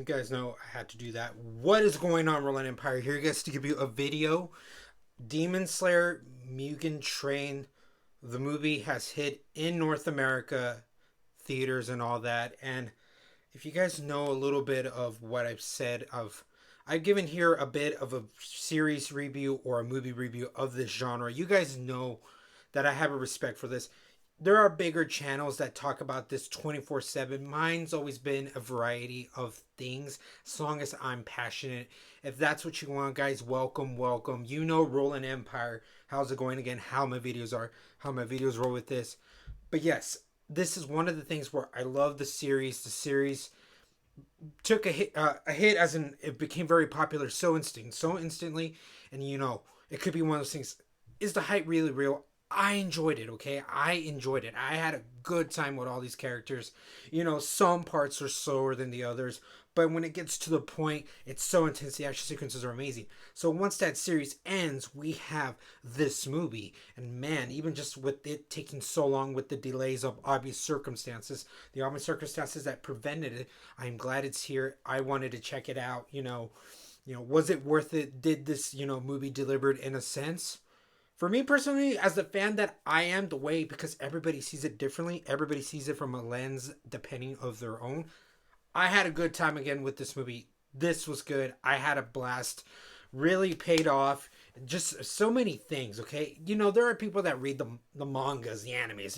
You guys know I had to do that. What is going on, Roland Empire? Here, guys, to give you a video. Demon Slayer Mugen Train. The movie has hit in North America theaters and all that. And if you guys know a little bit of what I've said, I've given here a bit of a series review or a movie review of this genre. You guys know that I have a respect for this. There are bigger channels that talk about this 24/7. Mine's always been a variety of things as long as I'm passionate. If that's what you want, guys, welcome, welcome. You know Roland Empire. How's it going again? How my videos are, how my videos roll with this. But yes, this is one of the things where I love the series. The series took a hit as in it became very popular so instantly, and it could be one of those things. Is the hype really real? I enjoyed it. Okay, I enjoyed it. I had a good time with all these characters. Some parts are slower than the others, but when it gets to the point, it's so intense. The action sequences are amazing. So once that series ends, we have this movie, and man, even just with it taking so long with the delays of the obvious circumstances that prevented it, I'm glad it's here. I wanted to check it out. Was it worth it? Did this movie delivered in a sense? For me personally, as the fan that I am, the way, because everybody sees it differently, everybody sees it from a lens depending of their own. I had a good time again with this movie. This was good. I had a blast. Really paid off. Just so many things, okay? There are people that read the mangas, the animes,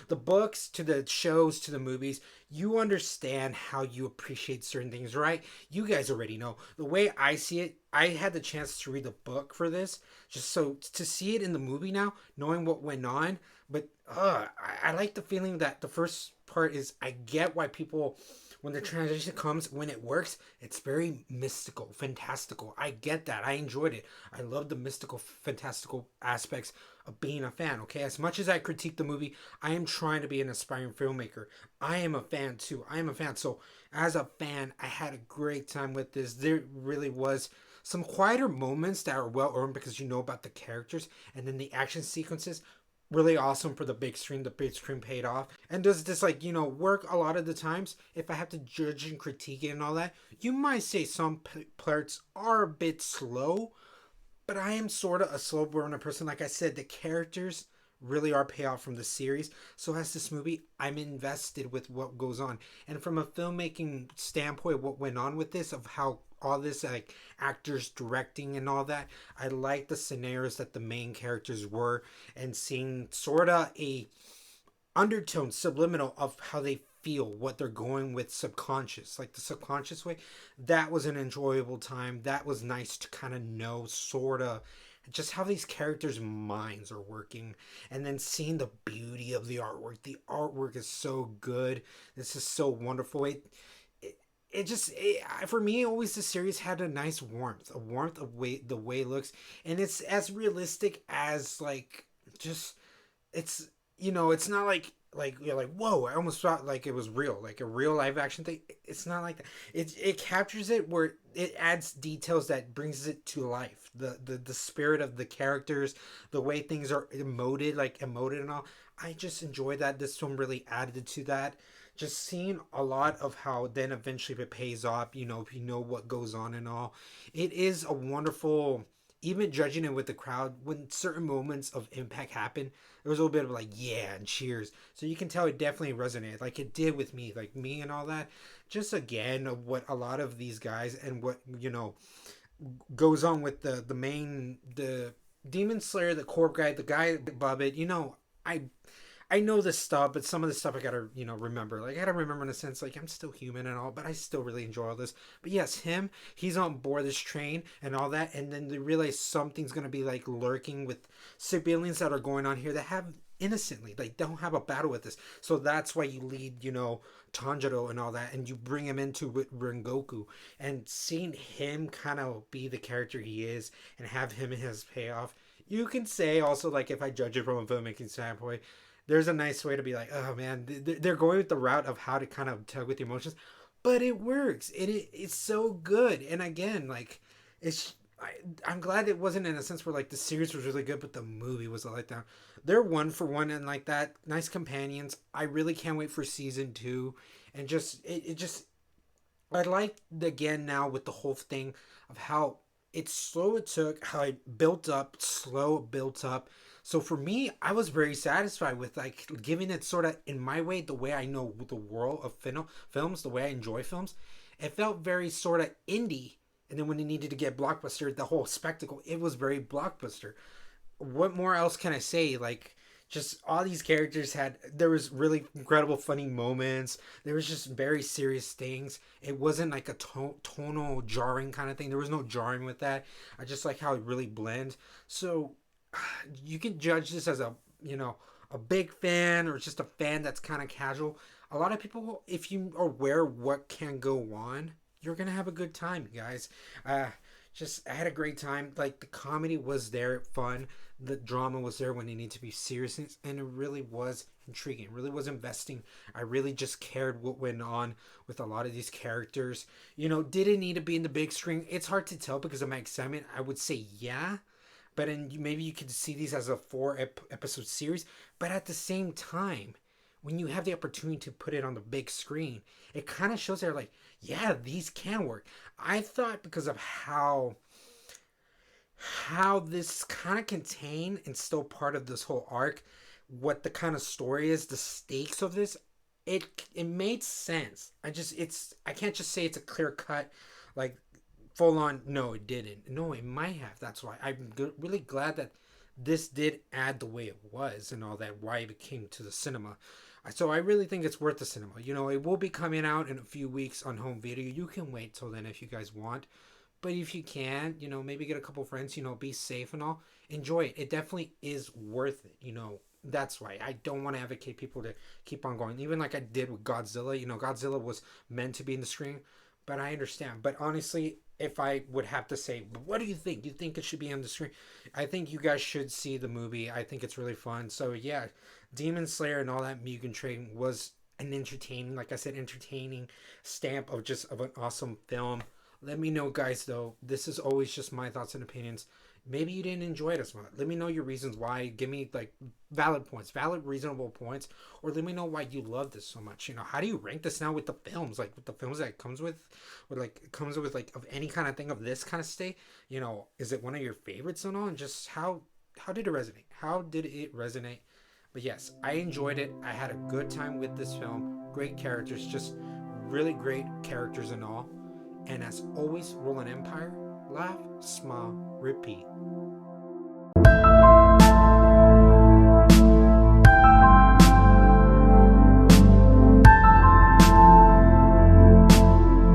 the books to the shows to the movies. You understand how you appreciate certain things, right? You guys already know. The way I see it, I had the chance to read the book for this, just so to see it in the movie now, knowing what went on. But I like the feeling that the first part is I get why people, when the transition comes, when it works, it's very mystical, fantastical. I get that. I enjoyed it. I love the mystical, fantastical aspects of being a fan, okay? As much as I critique the movie, I am trying to be an aspiring filmmaker. I am a fan too. I am a fan. So, as a fan, I had a great time with this. There really was some quieter moments that are well earned because you know about the characters, and then the action sequences really awesome for the big screen. The big screen paid off. And does this work a lot of the times? If I have to judge and critique it and all that, you might say some parts are a bit slow, but I am sort of a slow burner person. Like I said, the characters really are payoff from the series. So as this movie, I'm invested with what goes on. And from a filmmaking standpoint, what went on with this, of how all this like actors directing and all that, I like the scenarios that the main characters were, and seeing sort of a undertone subliminal of how they feel, what they're going with subconscious, like the subconscious way. That was an enjoyable time. That was nice to kind of know sort of just how these characters' minds are working, and then seeing the beauty of the artwork. The artwork is so good. This is so wonderful. For me, always the series had a nice warmth, a warmth of the way it looks, and it's as realistic as like just it's it's not like you're like, whoa, I almost felt like it was real, like a real live action thing. It's not like that. It captures it where it adds details that brings it to life. The spirit of the characters, the way things are emoted and all. I just enjoy that. This film really added to that. Just seeing a lot of how then eventually it pays off, if you know what goes on and all. It is a wonderful, even judging it with the crowd, when certain moments of impact happen, there was a little bit of like, yeah, and cheers. So you can tell it definitely resonated, like it did with me, like me and all that. Just again, of what a lot of these guys and what, goes on with the Demon Slayer, the core guy, the guy above it, I know this stuff, but some of the stuff I gotta, remember. Like, I gotta remember in a sense, like, I'm still human and all, but I still really enjoy all this. But yes, he's on board this train and all that, and then they realize something's gonna be, like, lurking with civilians that are going on here that have innocently, like, don't have a battle with this. So that's why you lead, Tanjiro and all that, and you bring him into with Rengoku, and seeing him kind of be the character he is and have him in his payoff. You can say also, like, if I judge it from a filmmaking standpoint, there's a nice way to be like, oh man, they're going with the route of how to kind of tug with the emotions, but it works. It's so good. And again, like, I'm glad it wasn't in a sense where like the series was really good, but the movie was a letdown. They're one for one and like that. Nice companions. I really can't wait for season two, and just it just I like again now with the whole thing of how it's slow it took, how it built up, slow built up. So for me, I was very satisfied with like giving it sort of in my way, the way I know the world of films, the way I enjoy films. It felt very sort of indie, and then when it needed to get blockbuster, the whole spectacle, it was very blockbuster. What more else can I say? Like, just all these characters had, there was really incredible funny moments. There was just very serious things. It wasn't like a tonal jarring kind of thing. There was no jarring with that. I just like how it really blends. So you can judge this as a, you know, a big fan or just a fan that's kind of casual. A lot of people, if you are aware what can go on, you're gonna have a good time, guys. uh just I had a great time. Like the comedy was there, fun. The drama was there when it needed to be serious, and it really was intriguing. It really was investing. I really just cared what went on with a lot of these characters. You know, did it need to be in the big screen? It's hard to tell because of my excitement. I would say yeah, but then maybe you could see these as a episode series. But at the same time, when you have the opportunity to put it on the big screen, it kind of shows there like, yeah, these can work. I thought because of how this kind of contain and still part of this whole arc, what the kind of story is, the stakes of this, it made sense. I can't just say it's a clear cut, like full on. No, it didn't. No, it might have. That's why really glad that this did add the way it was and all that. Why it came to the cinema. So I really think it's worth the cinema. You know, it will be coming out in a few weeks on home video. You can wait till then if you guys want. But if you can, you know, maybe get a couple friends, you know, be safe and all. Enjoy it. It definitely is worth it, you know. That's why I don't want to advocate people to keep on going. Even like I did with Godzilla. You know, Godzilla was meant to be in the screen, but I understand. But honestly, if I would have to say, what do you think? You think it should be on the screen? I think you guys should see the movie. I think it's really fun. So yeah, Demon Slayer and all that Mugen Train was an entertaining, like I said, entertaining stamp of just of an awesome film. Let me know, guys, though. This is always just my thoughts and opinions. Maybe you didn't enjoy it as much. Let me know your reasons why. Give me like valid points, valid, reasonable points, or let me know why you love this so much. You know, how do you rank this now with the films? Like with the films that it comes with like it comes with like of any kind of thing of this kind of state. You know, is it one of your favorites and all? And just how did it resonate? How did it resonate? But yes, I enjoyed it. I had a good time with this film. Great characters, just really great characters and all. And as always, roll an empire, laugh, smile, repeat.